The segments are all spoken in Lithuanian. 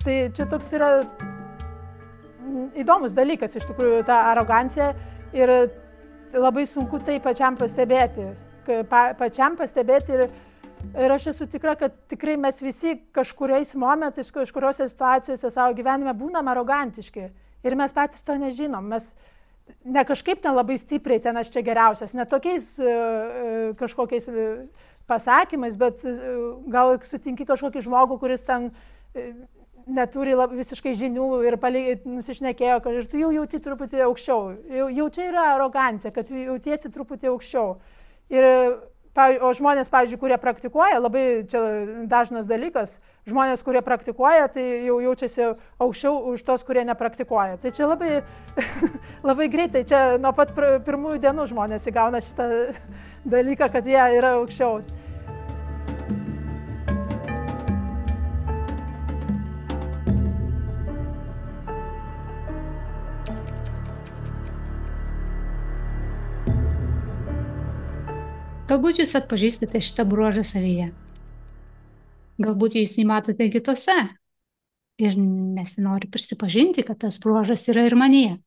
Tai čia toks yra įdomus dalykas, iš tikrųjų, ta arogancija ir labai sunku tai pačiam pastebėti. Ir aš esu tikra, kad tikrai mes visi kažkuriais momentais, kažkuriuose situacijose savo gyvenime būnam arogantiški. Ir mes patys to nežinom. Mes ne kažkaip ten labai stipriai ten aš čia geriausias, ne tokiais kažkokiais pasakymais, bet gal sutinki kažkokį žmogų, kuris ten neturi visiškai žinių ir nusišnekėjo, ir tu jau jauti truputį aukščiau. Jau čia yra arogancija, kad jautiesi truputį aukščiau. O žmonės, pavyzdžiui, kurie praktikuoja, labai čia dažnas dalykas, žmonės, kurie praktikuoja, tai jau jaučiasi aukščiau už tos, kurie nepraktikuoja. Tai čia labai, labai greitai, čia nuo pat pirmųjų dienų žmonės įgauna šitą dalyką, kad jie yra aukščiau. Galbūt jūs atpažįstate šitą bruožą savyje. Galbūt jūs jį matote kitose ir nesinori prisipažinti, kad tas bruožas yra ir manyje.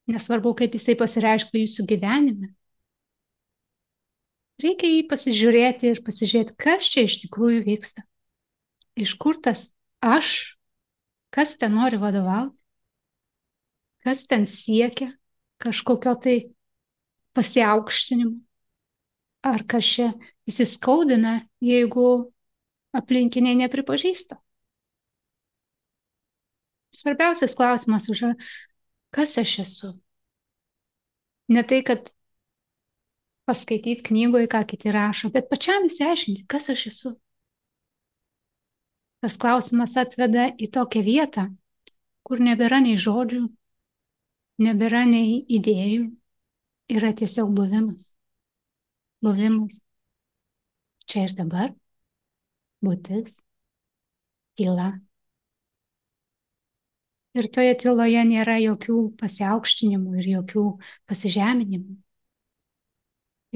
Nesvarbu, kaip jisai pasireiškia jūsų gyvenime. Reikia jį pasižiūrėti ir pasižiūrėti, kas čia iš tikrųjų vyksta. Iš kur tas aš, kas ten nori vadovauti, kas ten siekia kažkokio tai pasiaukštinimu. Ar kas čia įsiskaudina, jeigu aplinkiniai nepripažįsta. Svarbiausias klausimas yra, kas aš esu. Ne tai, kad paskaityti knygoje, ką kiti rašo, bet pačiam įsiaiškinti, kas aš esu. Tas klausimas atveda į tokią vietą, kur nebėra nei žodžių, nebėra nei idėjų, yra tiesiog buvimas. Buvimas. Čia ir dabar. Būtis. Tyla. Ir toje tyloje nėra jokių pasiaukštinimų ir jokių pasižeminimų.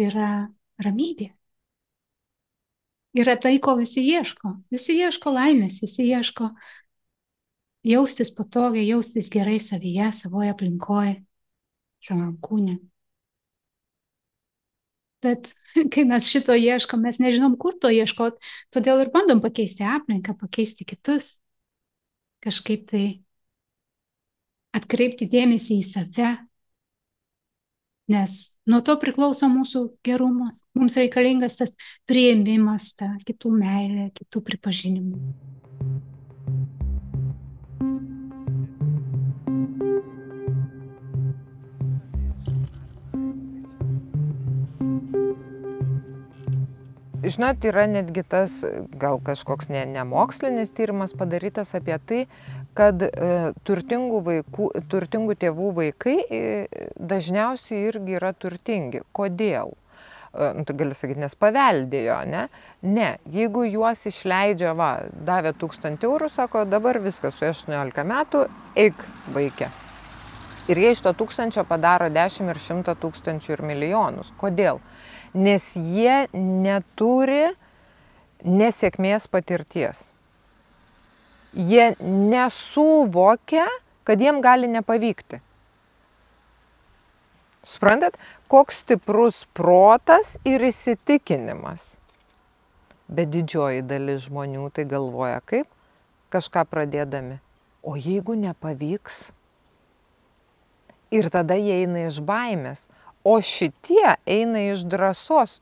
Yra ramybė. Yra tai, ko visi ieško. Visi ieško laimės, visi ieško jaustis patogiai, jaustis gerai savyje, savoje aplinkoje, savam kūne. Bet kai mes šito ieškom, mes nežinom, kur to ieškoti, todėl ir bandom pakeisti aplinką, pakeisti kitus, kažkaip tai atkreipti dėmesį į save, nes nuo to priklauso mūsų gerumas. Mums reikalingas tas priėmimas, ta kitų meilė, kitų pripažinimas. Žinot, yra netgi tas, gal kažkoks nemokslinis tyrimas padarytas apie tai, kad turtingų tėvų vaikai dažniausiai irgi yra turtingi. Kodėl? Tu gali sakyti, nes paveldėjo, ne? Ne, jeigu juos išleidžia, davė 1000 eurų, sako, dabar viskas su 18 metų, eik vaikė. Ir jie iš to 1000 padaro 10 ir 100 tūkstančių ir milijonus. Kodėl? Nes jie neturi nesėkmės patirties. Jie nesuvokia, kad jiem gali nepavykti. Suprantat, koks stiprus protas ir įsitikinimas. Bet didžioji dalis žmonių tai galvoja kaip kažką pradėdami. O jeigu nepavyks? Ir tada jie eina iš baimės. O šitie eina iš drąsos.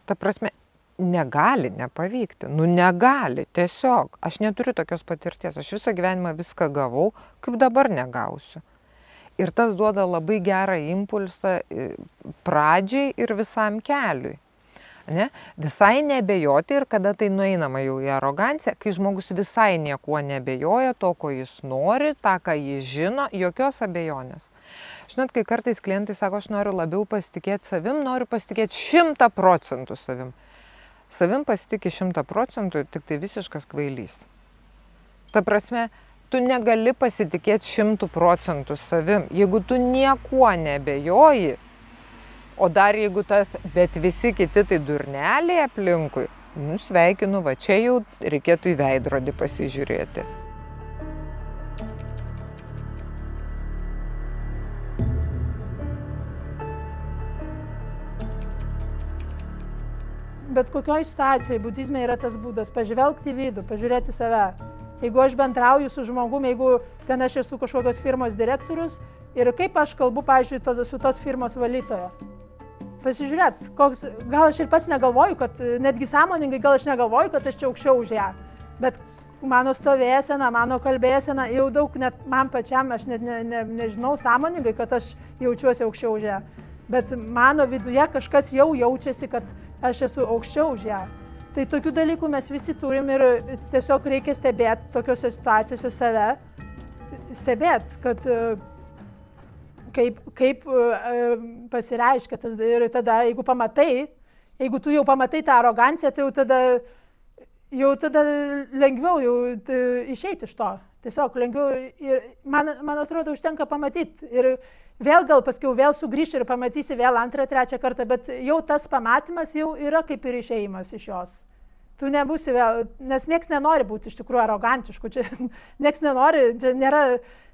Ta prasme, negali nepavykti. Negali, tiesiog. Aš neturiu tokios patirties. Aš visą gyvenimą viską gavau, kaip dabar negausiu. Ir tas duoda labai gerą impulsą pradžiai ir visam keliui. Ne? Visai nebejoti ir kada tai nueinama jau į aroganciją, kai žmogus visai niekuo nebejoja, to, ko jis nori, tą, ką jis žino, jokios abejonės. Žinot, kai kartais klientai sako, aš noriu labiau pasitikėti savim, noriu pasitikėti 100% savim. Savim pasitikė 100%, tik tai visiškas kvailys. Ta prasme, tu negali pasitikėti 100% savim, jeigu tu niekuo nebejoji, o dar jeigu tas, bet visi kiti tai durneliai aplinkui, Nu, sveikinu, va čia jau reikėtų į veidrodį pasižiūrėti. Bet kokioje situacijoje budizme yra tas būdas pažvelgti į vidų, pažiūrėti save. Jeigu aš bendrauju su žmogumi, jeigu ten aš esu kažkokios firmos direktorius ir kaip aš kalbu, pavyzdžiui, su tos firmos valytoja. Pasižiūrėt, gal aš ir pats negalvoju, kad netgi sąmoningai, gal aš negalvoju, kad aš čia aukščiau už ją. Bet mano stovėsena, mano kalbėsena, jau daug net man pačiam, aš net nežinau sąmoningai, kad aš jaučiuosi aukščiau už ją. Bet mano viduje kažkas jau jaučiasi, kad aš esu aukščiau už ją. Tai tokių dalykų mes visi turim ir tiesiog reikia stebėti tokiuose situacijose save, stebėti, kad kaip pasireiškia tas ir tada, jeigu pamatai, jeigu tu jau pamatai tą aroganciją, tai jau tada lengviau jau išeiti iš to. Tiesiog lengviau ir man atrodo užtenka pamatyti ir vėl gal paskiau vėl sugrįši ir pamatysi vėl antrą, trečią kartą, bet jau tas pamatymas jau yra kaip ir išėjimas iš jos. Tu nebūsi vėl, nes nieks nenori būti iš tikrųjų arogantišku, čia nieks nenori, čia nėra,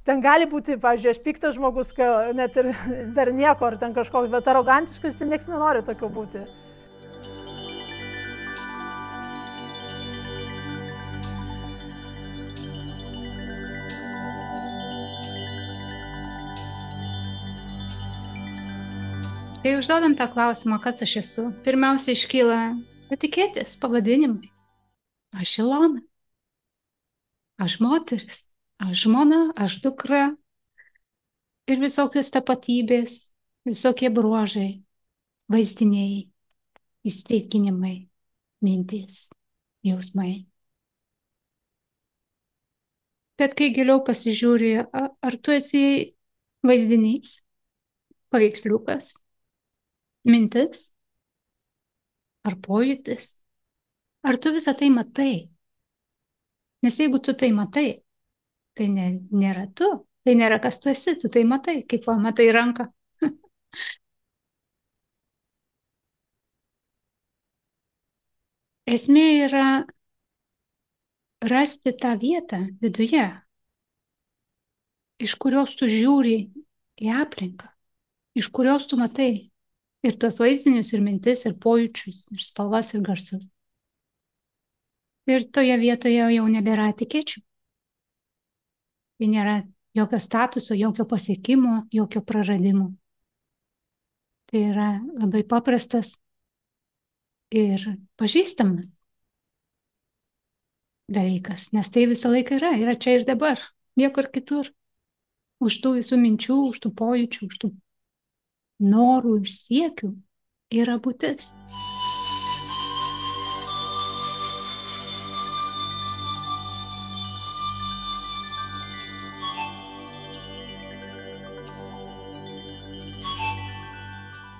ten gali būti, pavyzdžiui, aš piktas žmogus, net ir dar nieko ar ten kažkoks, bet arogantiškas čia nieks nenori tokiu būti. Kai užduodam tą klausimą, kas aš esu, pirmiausia iškyla etiketės, pavadinimai. Aš Ilona, aš moteris, aš žmona, aš dukra ir visokios tapatybės, visokie bruožai, vaizdiniai, įsitikinimai, mintys, jausmai. Bet kai giliau pasižiūri, ar tu esi vaizdinys, paveiksliukas, mintis, ar pojūtis, ar tu visą tai matai? Nes jeigu tu tai matai, tai nėra tu, tai nėra kas tu esi, tu tai matai, kaip va, matai ranką. Esmė yra rasti tą vietą viduje, iš kurios tu žiūri į aplinką, iš kurios tu matai ir tuos vaizdinius, ir mintis, ir pojūčius, ir spalvas, ir garsas. Ir toje vietoje jau nebėra etikečių. Tai nėra jokio statuso, jokio pasiekimo, jokio praradimo. Tai yra labai paprastas ir pažįstamas dalykas, nes tai visą laiką yra čia ir dabar, niekur kitur. Už tų visų minčių, už tų pojūčių, už tų norų ir siekių yra būtis.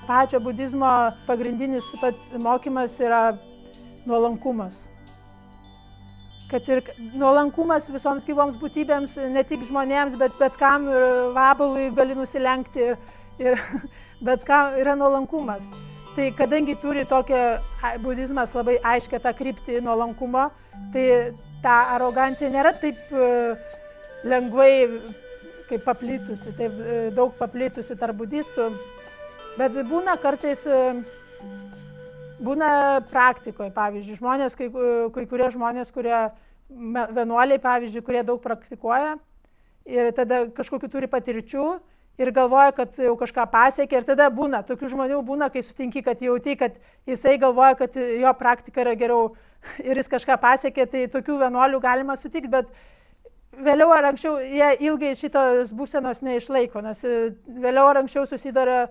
Pačio budizmo pagrindinis mokymas yra nuolankumas. Kad ir nuolankumas visoms gyvoms būtybėms, ne tik žmonėms, bet kam ir vabalui gali nusilenkti ir bet kam yra nuolankumas. Tai kadangi turi tokią budizmas labai aiškę tą kryptį nuolankumo, tai ta arogancija nėra taip lengvai kaip paplitusi, taip daug paplitusi tarp budistų. Bet būna kartais, būna praktikoje, pavyzdžiui, žmonės, kai kurie žmonės, kurie vienuoliai, pavyzdžiui, kurie daug praktikuoja ir tada kažkokiu turi patirčių ir galvoja, kad jau kažką pasiekė ir tada būna, tokių žmonių būna, kai sutinki, kad jauti, kad jisai galvoja, kad jo praktika yra geriau ir jis kažką pasiekė, tai tokių vienuolių galima sutikti, bet vėliau ar anksčiau jie ilgai šitos būsenos neišlaiko, nes vėliau ar anksčiau susiduria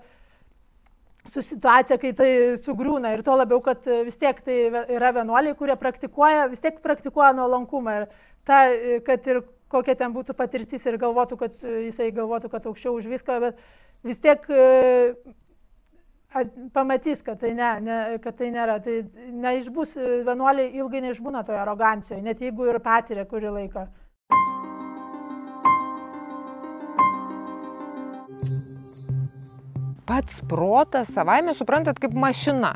su situacija, kai tai sugriūna ir to labiau, kad vis tiek tai yra vienuoliai, kurie praktikuoja, vis tiek praktikuoja nuolankumą ir ta, kad ir kokia ten būtų patirtis ir galvotų, kad jisai galvotų, kad aukščiau už viską, bet vis tiek pamatys, kad tai, kad tai nėra. Tai neišbus, vienuoliai ilgai neišbūna toje arogancijoje, net jeigu ir patyrė kurį laiką. Pats protas savaime suprantat kaip mašina.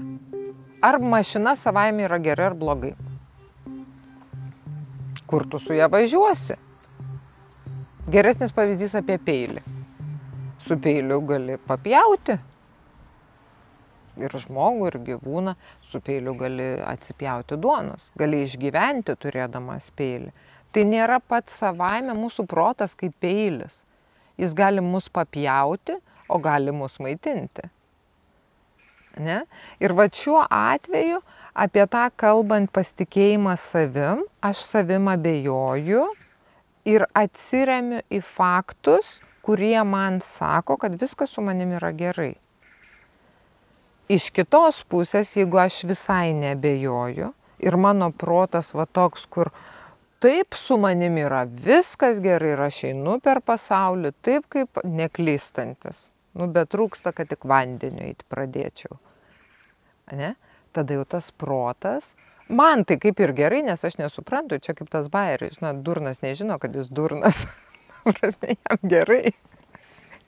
ar mašina savaime yra gerai ar blogai? Kur tu su ją važiuosi? Geresnis pavyzdys apie peilį. Su peiliu gali papjauti. Ir žmogų, ir gyvūną. Su peiliu gali atsipjauti duonos. Gali išgyventi turėdamas peilį. Tai nėra pats savaime mūsų protas kaip peilis. Jis gali mus papjauti, o gali mus maitinti. Ne? Ir va šiuo atveju apie tą kalbant pasitikėjimą savim, aš savim abejoju ir atsiremiu į faktus, kurie man sako, kad viskas su manim yra gerai. Iš kitos pusės, jeigu aš visai neabejoju ir mano protas va toks, kur taip su manim yra viskas gerai ir aš einu per pasaulį, taip kaip neklystantis. Nu, bet trūksta, kad tik vandeniu eiti pradėčiau. Ne? Tada jau tas protas, man tai kaip ir gerai, nes aš nesuprantu, čia kaip tas bajeris, žinot, durnas nežino, kad jis durnas. Prasme, jam gerai,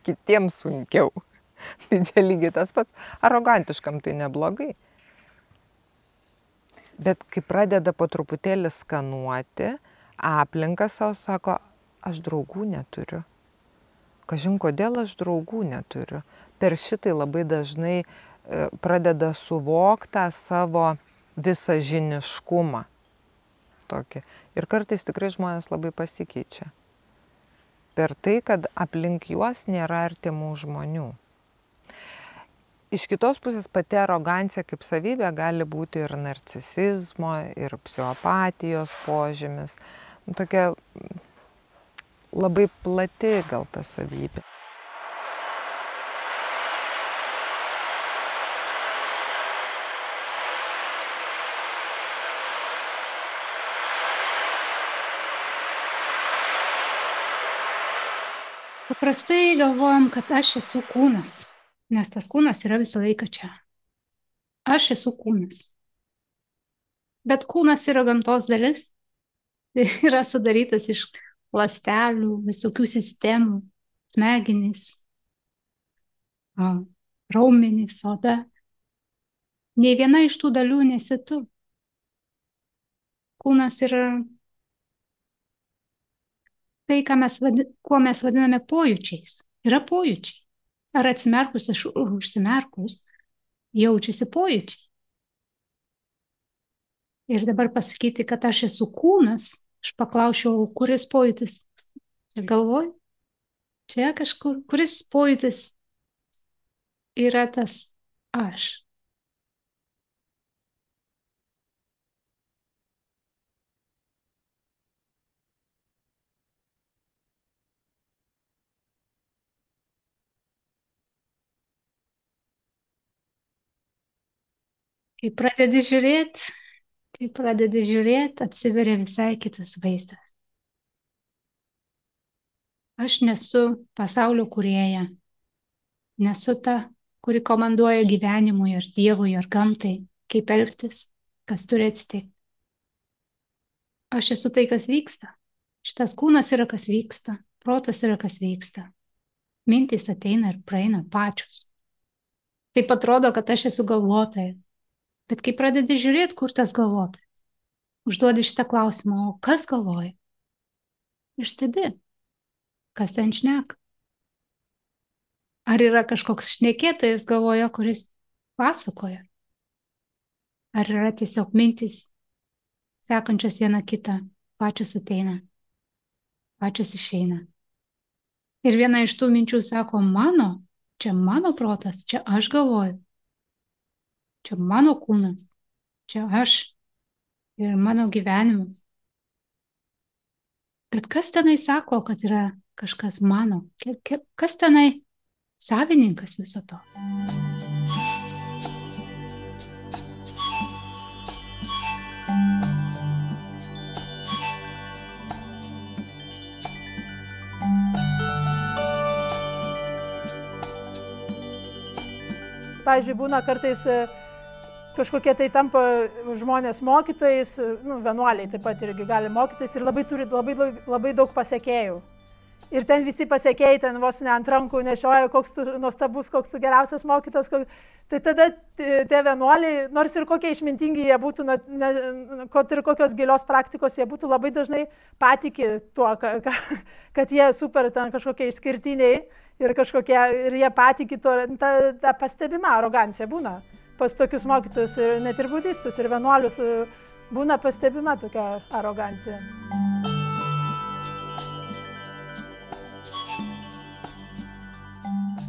kitiems sunkiau. Tai čia lygiai tas pats, arogantiškam tai neblogai. Bet kai pradeda po truputėlį skanuoti, aplinką savo sako, aš draugų neturiu. Kažin, kodėl aš draugų neturiu. Per šitai labai dažnai pradeda suvokti tą savo visažiniškumą. Tokį. Ir kartais tikrai žmonės labai pasikeičia. Per tai, kad aplink juos nėra artimų žmonių. Iš kitos pusės pati arogancija kaip savybė gali būti ir narcisizmo, ir psichopatijos požymis. Tokia labai plati gal ta savybė. Paprastai galvojam, kad aš esu kūnas, nes tas kūnas yra visą laiką čia. Aš esu kūnas. Bet kūnas yra gamtos dalis. Tai yra sudarytas iš ląstelių, visokių sistemų, smegenys, raumenys, oda. Nei viena iš tų dalių nesi tu. Kūnas yra tai, kuo mes vadiname pojūčiais. Yra pojūčiai. Ar atsimerkus, ar užsimerkus, jaučiasi pojūčiai. Ir dabar pasakyti, kad aš esu kūnas, aš paklausiau, kuris pojūtis? Čia galvoj? Čia kažkur, kuris pojūtis yra tas aš? Kai pradedi žiūrėti, atsiveria visai kitas vaizdas. Aš nesu pasaulio kūrėja, nesu ta, kuri komanduoja gyvenimui, ar Dievui, ar gamtai, kaip elgtis, kas turi atsitikti. Aš esu tai, kas vyksta. Šitas kūnas yra, kas vyksta, protas yra, kas vyksta. Mintys ateina ir praeina pačios. Taip atrodo, kad aš esu galvotojas. Bet kai pradedi žiūrėti, kur tas galvotojas, užduodi šitą klausimą, o kas galvoja? Ir stebi, kas ten šneka. Ar yra kažkoks šnekėtojas galvoje, kuris pasakoja? Ar yra tiesiog mintys, sekančios viena kitą, pačios ateina, pačios išeina. Ir viena iš tų minčių sako, čia mano protas, čia aš galvoju. Čia mano kūnas, čia aš ir mano gyvenimas. Bet kas tenai sako, kad yra kažkas mano? Kas tenai savininkas viso to? Pavyzdžiui, būna kartais kažkokie tai tampa žmonės mokytojais, vienuoliai taip pat irgi gali mokytis ir turi labai daug pasekėjų. Ir ten visi pasiekėjai, ten vos ne ant rankų nešioja, koks tu nuostabus, koks tu geriausias mokytas. Tai tada tie vienuoliai, nors ir kokie išmintingi jie būtų, kad ir kokios gilios praktikos jie būtų, labai dažnai patikė tuo, kad jie super ten kažkokie išskirtiniai ir jie patikė tuo, ta pastebima arogancija būna. Pas tokius mokytus ir net ir budistus ir vienuolius būna pastebima tokia arogancija.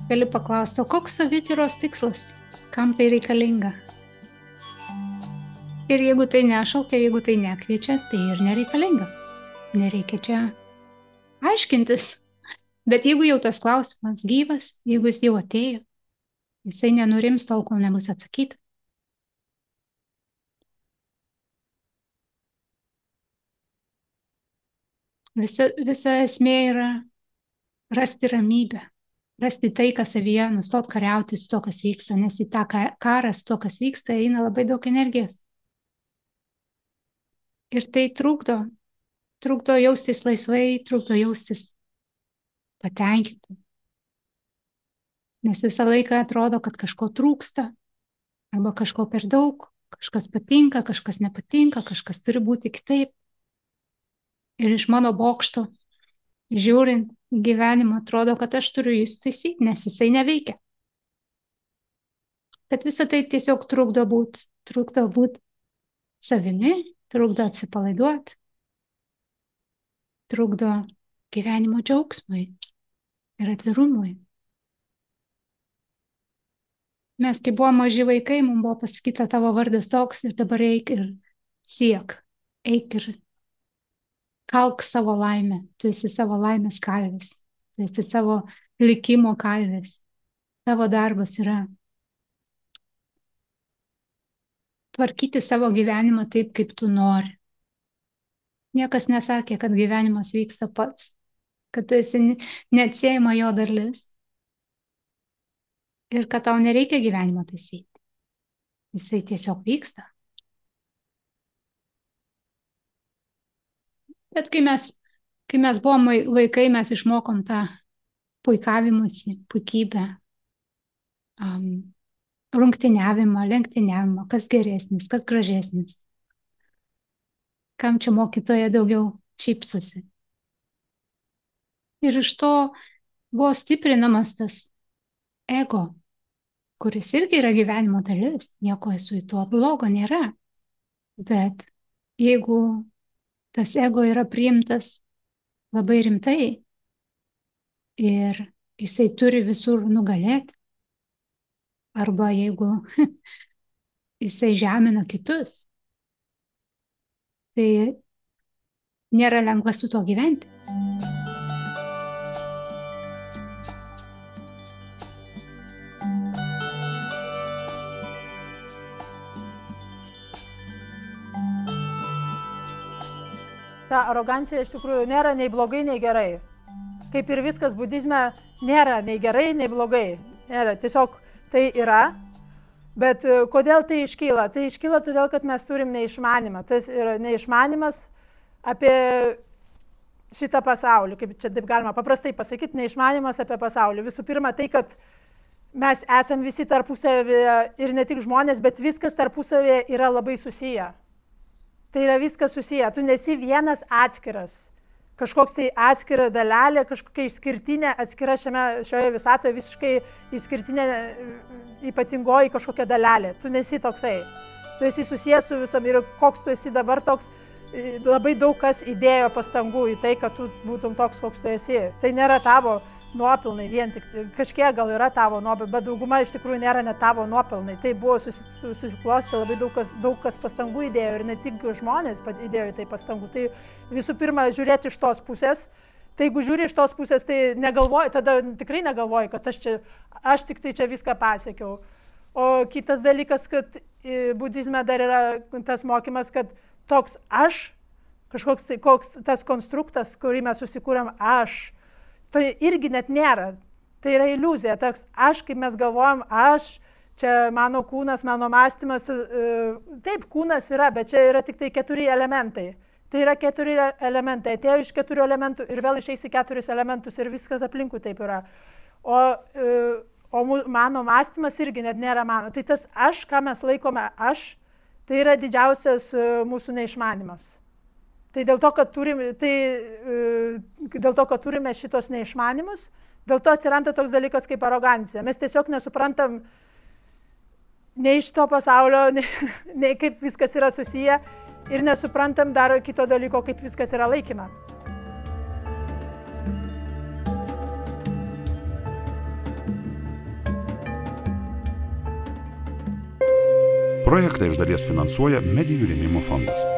Gali paklausti, o koks savityros tikslas? Kam tai reikalinga? Ir jeigu tai nešaukia, jeigu tai nekviečia, tai ir nereikalinga. Nereikia čia aiškintis. Bet jeigu jau tas klausimas gyvas, jeigu jis jau atėjo, jisai nenurims tol, kol nebus atsakyta. Visa esmė yra rasti ramybę. Rasti taiką savyje, nustot kariauti su to, kas vyksta, nes į tą karą su to, kas vyksta, eina labai daug energijos. Ir tai trukdo jaustis laisvai, trukdo jaustis patenkinti. Nes visą laiką atrodo, kad kažko trūksta, arba kažko per daug, kažkas patinka, kažkas nepatinka, kažkas turi būti kitaip. Ir iš mano bokšto, žiūrint gyvenimą, atrodo, kad aš turiu jį taisyti, nes jisai neveikia. Bet visą tai tiesiog trukdo būt savimi, trukdo atsipalaiduoti, trukdo gyvenimo džiaugsmui ir atvirumui. Mes, kai buvom maži vaikai, mums buvo pasakyta, tavo vardas toks ir dabar eik ir siek, eik ir kalk savo laimę, tu esi savo laimės kalvis, tu esi savo likimo kalvis. Tavo darbas yra tvarkyti savo gyvenimą taip, kaip tu nori. Niekas nesakė, kad gyvenimas vyksta pats, kad tu esi neatsiejama jo dalis ir kad tau nereikia gyvenimo taisyti. Jisai tiesiog vyksta. Bet kai mes buvom vaikai, mes išmokom tą puikavimąsi, puikybę, rungtyniavimą, lenktyniavimą, kas geresnis, kas gražesnis. Kam čia mokytoja daugiau šypsosi. Ir iš to buvo stiprinamas tas ego, kuris irgi yra gyvenimo dalis, nieko su tuo blogo nėra. Bet jeigu tas ego yra priimtas labai rimtai ir jisai turi visur nugalėti, arba jeigu jisai žemina kitus, tai nėra lengva su tuo gyventi. Ta arogancija iš tikrųjų nėra nei blogai, nei gerai. Kaip ir viskas budizme, nėra nei gerai, nei blogai. Nėra, tiesiog tai yra. Bet kodėl tai iškyla? Tai iškyla todėl, kad mes turim neišmanimą. Tas yra neišmanimas apie šitą pasaulį, kaip čia taip galima paprastai pasakyti, neišmanimas apie pasaulį. Visų pirma, tai, kad mes esam visi tarpusavėje ir ne tik žmonės, bet viskas tarpusavėje yra labai susiję. Tai yra viskas susiję. Tu nesi vienas atskiras. Kažkoks tai atskira dalelė, kažkokia išskirtinė, atskira šioje visatoje, visiškai išskirtinė, ypatingoji kažkokia dalelė. Tu nesi toksai. Tu esi susijęs su visom ir koks tu esi dabar toks, labai daug kas įdėjo pastangų į tai, kad tu būtum toks, koks tu esi. Tai nėra tavo nuopelnai vien tik, kažkiek gal yra tavo nuopelnai, bet dauguma iš tikrųjų nėra net tavo nuopelnai. Tai buvo susiklosti, labai daug kas pastangų įdėjo ir ne tik žmonės įdėjo į tai pastangų. Tai visų pirma, žiūrėti iš tos pusės. Tai jeigu žiūri iš tos pusės, tai negalvoji, tada tikrai negalvoji, kad aš tik tai čia viską pasiekiau. O kitas dalykas, kad budizme dar yra tas mokymas, kad toks aš, kažkoks tai, koks tas konstruktas, kurį mes susikūrėm aš, tai irgi net nėra. Tai yra iliuzija. Toks aš, kaip mes galvojam, čia mano kūnas, mano mąstymas. Taip, kūnas yra, bet čia yra tik tai 4 elementai. Tai yra 4 elementai. Atėjo iš 4 elementų ir vėl išeis į 4 elementus ir viskas aplinkui taip yra. O mano mąstymas irgi net nėra mano. Tai tas aš, ką mes laikome aš, tai yra didžiausias mūsų neišmanimas. Tai dėl to, kad turime šitos neišmanimus, dėl to atsiranda toks dalykas kaip arogancija. Mes tiesiog nesuprantam nei iš to pasaulio, nei kaip viskas yra susiję ir nesuprantam dar kito dalyko, kaip viskas yra laikina. Projektą iš dalies finansuoja Medijų rėmimo fondas.